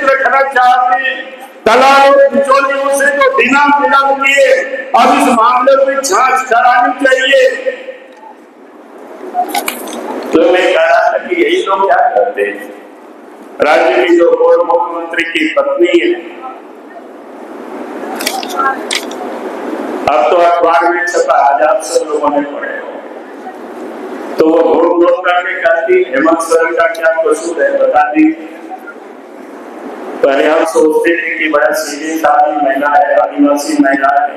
सुरक्षित रखना चाहते हैं। दलालों बिचौलियों से तो बिना विलंब किए अब इस मामले में जांच करानी चाहिए। तो मैं कह रहा था कि यही लोग क्या करते हैं। राज्य की जो पूर्व मुख्यमंत्री की पत्नी है, अब तो अखबार में छपा, आज आप सब लोगों ने पढ़े हो, तो वो घूम घूम करके कहती हेमंत सोरेन का क्या कसूर है बता दीजिए। पहले हम सोचते थे कि बड़ा सीधी सादी महिला है, आदिवासी महिला है।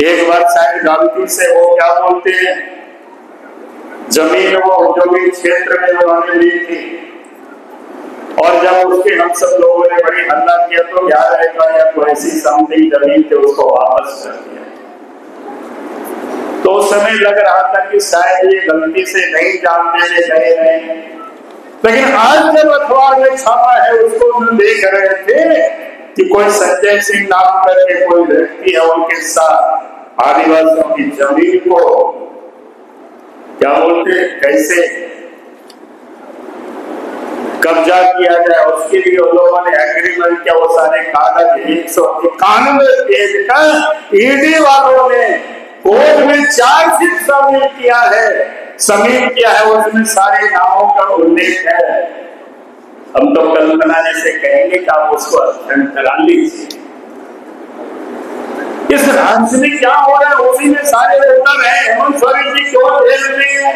एक बार शायद गलती से वो क्या बोलते हैं, जमीन वो औद्योगिक क्षेत्र में उन्होंने ली थी, और जब उसके हम सब लोगों ने बड़ी हल्ला किया तो याद रहेगा या कोई ऐसी समथिंग जमीन थे उसको वापस कर दिया। तो उस समय लग रहा था कि शायद ये गलती से नहीं जानते नहीं, लेकिन आज जब अखबार में छापा है उसको हम देख रहे थे कि कोई संजय सिंह नाम करके कोई व्यक्ति है, उनके साथ आदिवासियों की जमीन को क्या बोलते कैसे कब्जा किया जाए, उसके लिए उन लोगों ने एग्रीमेंट किया। वो सारे कागज 191 पेज का ईडी वालों ने कोर्ट में चार्जशीट सबमिट किया है, उसमें सारे नामों का उल्लेख है। हम तो कल्पना जैसे कहेंगे कि आप उसको अध्ययन करा लीजिए। इस राज्य में क्या हो रहा है उसी में सारे उत्तर है। हेमंत सोरेन जी क्यों झेल रही है?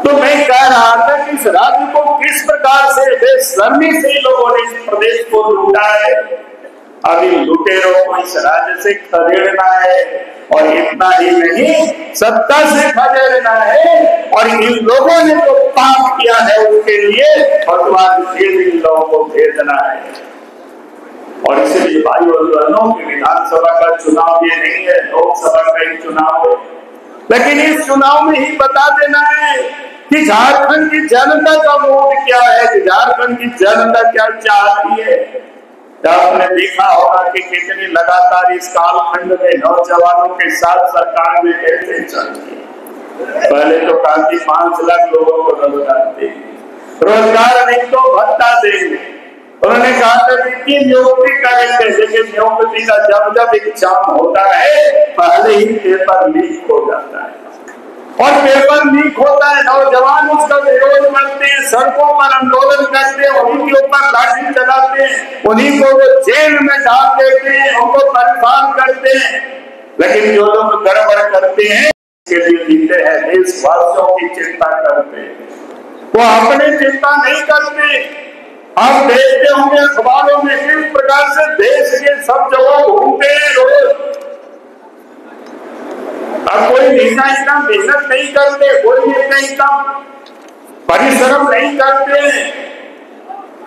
तो मैं कह रहा था कि इस राज्य को किस प्रकार से बेशर्मी से लोगों ने इस प्रदेश को लूटा है। अभी लुटेरों को इस राज्य से खदेड़ना है, और इतना ही नहीं सत्ता से खदेड़ना है, और इन लोगों ने जो पाप किया है उसके लिए भगवान इन लोगों को भेजना है। और इसलिए भाई और बहनों की विधानसभा का चुनाव ये नहीं है, लोकसभा का ही चुनाव है, लेकिन इस चुनाव में ही बता देना है कि झारखंड की जनता का मूड क्या है, कि झारखंड की जनता क्या चाहती है। आपने देखा होगा कि कितनी लगातार इस कालखंड में नौजवानों के साथ सरकार में कैसे चलती है। पहले तो कहा कि 5 लाख लोगों को रोजगार देंगे, रोजगार नहीं तो भत्ता देंगे। उन्होंने कहा था कि नियुक्ति करेंगे, लेकिन नियुक्ति का जब एग्जाम होता है पहले ही पेपर लीक हो जाता है, और पेपर लीक होता है, नौजवान उसका विरोध करते हैं, सड़कों पर आंदोलन करते हैं, उन्हीं के ऊपर लाठी चलाते हैं, उन्हीं को वो जेल में डाल देते हैं, उनको परेशान करते हैं। लेकिन जो लोग गड़बड़ करते हैं उसके लिए जीते हैं, देशवासियों की चिंता करते हैं, वो अपनी चिंता नहीं करते। आप देखते होंगे अखबारों में किस प्रकार से देश के सब जगह घूमते हैं रोज। अब कोई नेता इतना मेहनत नहीं करते, कोई नेता इतना परिश्रम नहीं करते।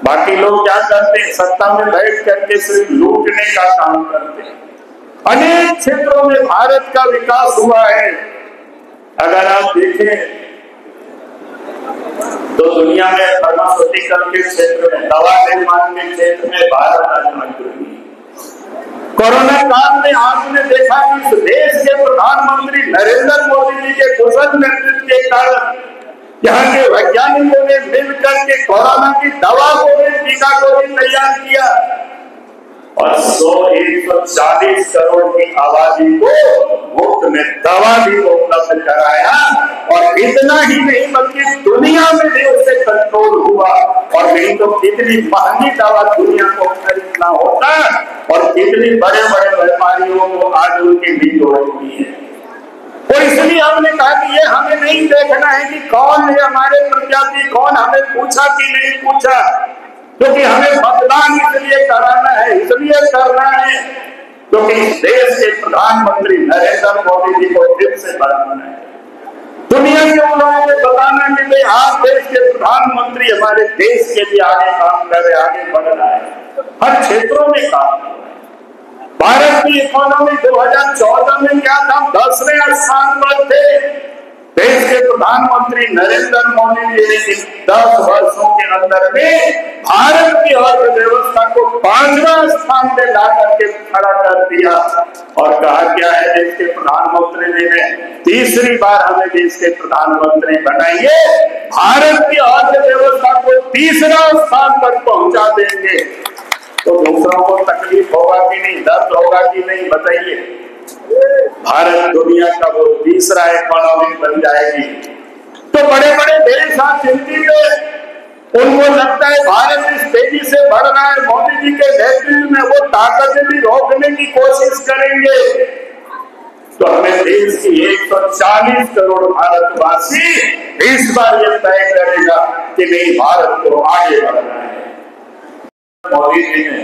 बाकी लोग क्या करते हैं, सत्ता में बैठ करके सिर्फ लूटने का काम करते हैं। अनेक क्षेत्रों में भारत का विकास हुआ है। अगर आप देखें तो दुनिया में फार्मास्यूटिकल के क्षेत्र में, दवा निर्माण के क्षेत्र में भारत आज मजबूत है। कोरोना काल में आपने देखा कि इस देश के प्रधानमंत्री नरेंद्र मोदी जी के कुशल नेतृत्व के कारण यहाँ के वैज्ञानिकों ने मिलकर के कोरोना की दवा को भी, टीका को भी तैयार किया, और 140 करोड़ की आबादी को मुफ्त में दवा भी उपलब्ध कराया। और इतना ही नहीं बल्कि दुनिया में भी उससे कंट्रोल हुआ। और नहीं तो कितनी महंगी दवा दुनिया को खरीदना होता, और कितनी बड़े बड़े व्यापारियों को आज उनकी भी जरूरत हुई है। और इसलिए हमने कहा कि ये हमें नहीं देखना है कि कौन है हमारे प्रत्याशी, कौन हमें पूछा कि नहीं पूछा, क्योंकि हमें मतदान इसलिए कराना है, इसलिए करना है क्योंकि इस देश के प्रधानमंत्री नरेंद्र मोदी जी को फिर से बनाना है। दुनिया के लोगों को बताना कि भाई आप देश के प्रधानमंत्री हमारे देश के लिए आगे काम कर रहे, आगे बढ़ रहा है, हर क्षेत्रों में काम कर रहा है। भारत की इकोनॉमी 2014 में क्या था, 10वें स्थान पर थे। देश के प्रधानमंत्री नरेंद्र मोदी जी ने 10 वर्षों के अंदर में भारत की अर्थव्यवस्था को 5वां स्थान पे ला करके खड़ा कर दिया और कहा क्या है देश के प्रधानमंत्री जी ने, तीसरी बार हमें देश के प्रधानमंत्री बनाइए, भारत की अर्थव्यवस्था को तीसरा स्थान पर पहुंचा देंगे। तो दूसरों को तकलीफ होगा कि नहीं, दर्द होगा कि नहीं, बताइए। भारत दुनिया का वो तीसरा इकोनॉमी बन जाएगी। तो बड़े बड़े देश आज चिंतित है, उनको लगता है भारत इस तेजी से बढ़ रहा है, मोदी जी के नेतृत्व में वो ताकतें भी रोकने की कोशिश करेंगे। तो हमें देश की 140 करोड़ भारतवासी इस बार ये तय करेगा कि नहीं, भारत को आगे बढ़ना है। मोदी जी ने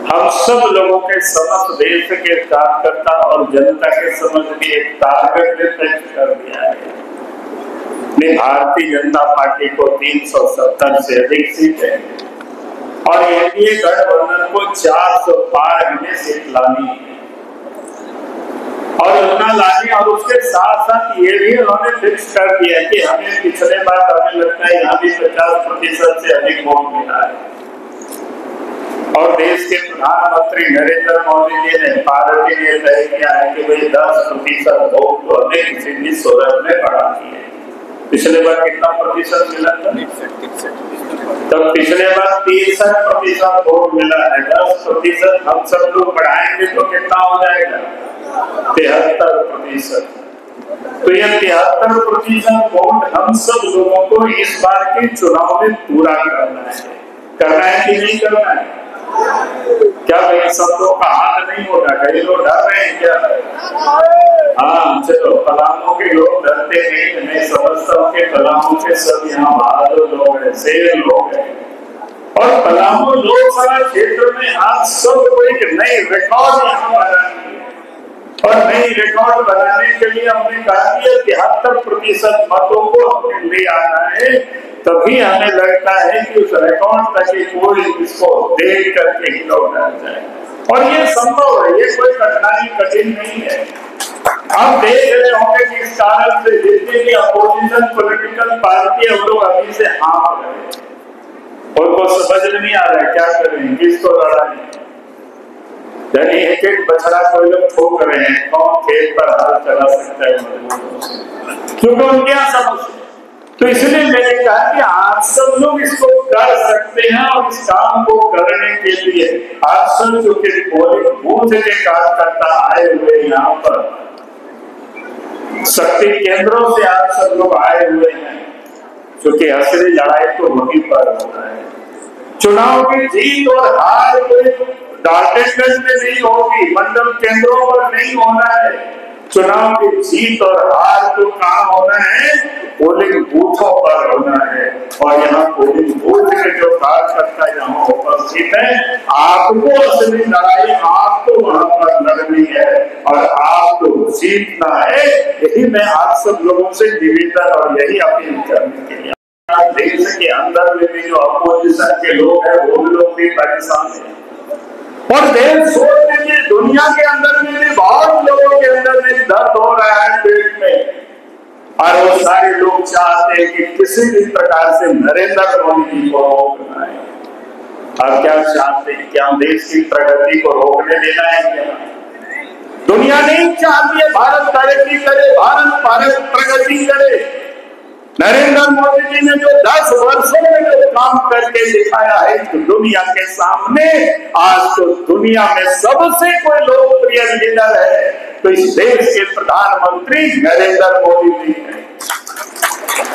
हम सब लोगों के समस्त देश के कार्यकर्ता और जनता के समझ के एक टारगेट तय कर दिया है। भारतीय जनता पार्टी को 370 से अधिक सीट है और एनडीए गठबंधन को 400 पार हमें सीट लानी है और उतना लानी, और उसके साथ साथ ये भी उन्होंने फिक्स कर दिया कि हमें पिछले बार हमें लगता है यहाँ भी 50% से अधिक वोट मिला है और देश के प्रधानमंत्री नरेंद्र मोदी जी ने पार्टी ने तय किया है कि भाई 10% वोट तो अधिक सिद्धि सोलह में बढ़ा दी है। पिछले बार कितना प्रतिशत मिला था? तब पिछले बार 63% वोट मिला है। 10% हम सब लोग बढ़ाएंगे तो कितना हो जाएगा? 73%। तो ये 73% वोट हम सब लोगों को इस बार के चुनाव में पूरा करना है कि नहीं करना है? क्या भाई सब लोग का हाथ नहीं होगा? कई लोग डर रहे हैं क्या? हाँ चलो, पलामू के लोग डरते नहीं, मैं समझता हूँ कि पलामू के सब यहाँ बहादुर लोग हैं, शेर लोग हैं और पलामू लोकसभा क्षेत्र में आज सब को एक नई रिकॉर्ड यहाँ बनानी है और नई रिकॉर्ड बनाने के लिए हमने कहा कि 73% मतों को हमने ले आना है, तभी हमें लगता है कि उस रिकॉर्ड तक कोई इसको देख करके ही लौटा जाए और ये संभव है, ये कोई कठिन नहीं है। हम देख रहे होंगे कि इस कारण से जितनी भी अपोजिशन पॉलिटिकल पार्टी है वो लोग अभी से हाँ रहे हैं, उनको समझ नहीं आ रहा है क्या करें, किसको लड़ाएं, यानी एक एक बछड़ा कोई लोग ठोक रहे हैं, कौन खेत पर हाल चला सकता है क्योंकि उनके यहाँ समझ। तो इसलिए मैंने कहा कि आप सब लोग इसको कर सकते हैं और इस काम को करने के लिए आप सब जो कि पोलिंग बूथ के कार्यकर्ता आए हुए यहाँ पर, शक्ति केंद्रों से आप सब लोग आए हुए हैं, क्योंकि असली लड़ाई तो वहीं पर होना है। चुनाव की जीत और हार कोई डाल्टनगंज में नहीं होगी, मंडल केंद्रों पर नहीं होना है। चुनाव की जीत और हार तो कहाँ होना है? पोलिंग बूथों पर होना है और यहाँ पोलिंग बूथ के जो कार्यकर्ता यहाँ उपस्थित है, आपको असली लड़ाई आपको वहां पर लड़नी है और आपको जीतना है। यही मैं आप सब लोगों से निवेदन और यही अपील करने के लिए, देश के अंदर में भी जो अपोजिशन के लोग हैं वो लोग भी परेशान है और देश छोड़ दीजिए, दुनिया के अंदर में भी बहुत लोगों के अंदर में दर्द हो रहा है पेट में और वो सारे लोग चाहते हैं कि किसी भी प्रकार से नरेंद्र मोदी जी को रोकना है। अब क्या चाहते हैं? क्या देश की प्रगति को रोकने देना है क्या? दुनिया नहीं चाहती है भारत तरक्की करे, भारत प्रगति करे। नरेंद्र मोदी जी ने जो 10 वर्षों में जो काम करके दिखाया है तो दुनिया के सामने, आज तो दुनिया में सबसे कोई लोकप्रिय लीडर है तो इस देश के प्रधानमंत्री नरेंद्र मोदी जी हैं।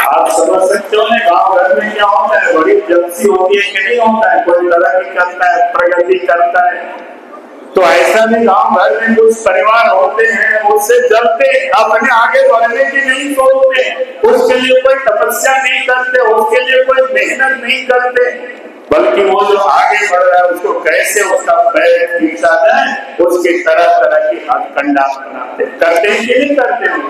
आप समझ सकते हो ना, गाँव घर में क्या होता है, बड़ी जलसी होती है कि नहीं होता है, कोई तरक्की करता है, प्रगति करता है, तो ऐसा भी गांव घर में कुछ परिवार होते हैं उससे जलते, अपने आगे बढ़ने की नहीं सोचते, उसके लिए कोई तपस्या नहीं करते, उसके लिए कोई मेहनत नहीं करते, बल्कि वो जो आगे बढ़ रहा है उसको कैसे उसका पैर खींचा जाए उसकी तरह तरह की हथकंडा बनाते, करते हैं कि नहीं करते हैं।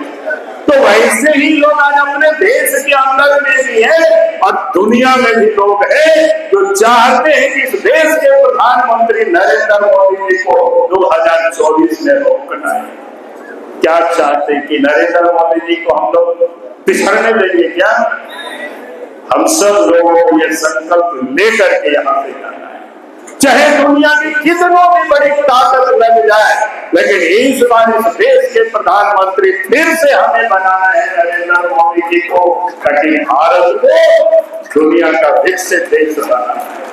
तो वैसे ही लोग आज अपने देश के अंदर में भी है और दुनिया में भी लोग हैं जो चाहते हैं कि इस देश के प्रधानमंत्री नरेंद्र मोदी जी को 2024 में रोकना है। क्या चाहते हैं कि नरेंद्र मोदी जी को हम लोग पिछड़ने देंगे क्या? हम सब लोगों को यह संकल्प लेकर के यहाँ से जाना है, चाहे दुनिया की कितनों भी बड़ी ताकत लग जाए, लेकिन इस बार इस देश के प्रधानमंत्री फिर से हमें बनाना है नरेंद्र मोदी जी को, ताकि भारत को दुनिया का विकसित देश बनाना है।